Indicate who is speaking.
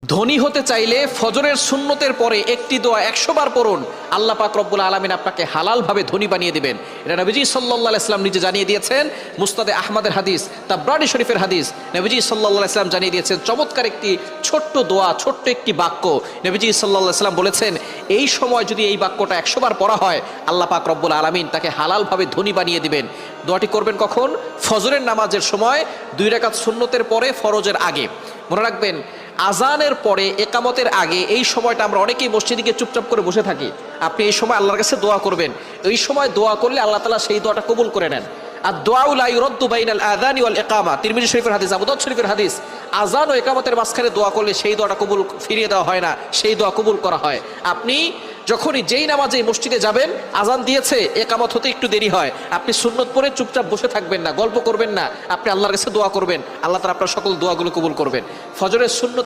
Speaker 1: ধনী হতে চাইলে ফজরের সুন্নতের পরে একটি দোয়া 100 বার পড়ুন, আল্লাহ পাক রব্বুল আলামিন আপনাকে হালালভাবে ধনী বানিয়ে দিবেন। এটা নবীজি সাল্লাল্লাহু আলাইহি ওয়াসাল্লাম নিজে জানিয়ে দিয়েছেন। মুসনাদে আহমদের হাদিস, তাবরানী শরীফের হাদিস। নবীজি সাল্লাল্লাহু আলাইহি ওয়াসাল্লাম জানিয়ে দিয়েছেন চমৎকার একটি ছোট্ট দোয়া, ছোট্ট একটি বাক্য। নবীজি সাল্লাল্লাহু আলাইহি ওয়াসাল্লাম বলেছেন, এই সময় যদি এই বাক্যটা 100 বার পড়া হয়, আল্লাহ পাক রব্বুল আলামিন তাকে হালালভাবে ধনী বানিয়ে দিবেন। দোয়াটি করবেন কখন? ফজরের নামাজের সময়, 2 রাকাত সুন্নতের পরে, ফরজের আগে। মনে রাখবেন, আজানের পরে, একামতের আগে এই সময়টা আমরা অনেকেই মসজিদে গিয়ে চুপচাপ করে বসে থাকি। আপনি এই সময় আল্লাহর কাছে দোয়া করবেন। এই সময় দোয়া করলে আল্লাহ তাআলা সেই দোয়াটা কবুল করে নেন। আর দোয়াউ লা ইউরাদ্দু বাইনাল আযানি ওয়াল ইকামা, তিরমিজি শরীফের হাদিস, আবু দাউদ শরীফের হাদিস। আজান ও একামতের মাঝখানে দোয়া করলে সেই দোয়াটা কবুল ফিরিয়ে দেওয়া হয় না, সেই দোয়া কবুল করা হয়। আপনি যখনই যেই নামাজে মসজিদে যাবেন, আজান দিয়েছে, একামত হতে একটু দেরি হয়, আপনি সুন্নত পড়ে চুপচাপ বসে থাকবেন না, গল্প করবেন না, আপনি আল্লাহর কাছে দোয়া করবেন। আল্লাহ তাআলা আপনার সকল দোয়াগুলো কবুল করবেন। ফজরের সুন্নত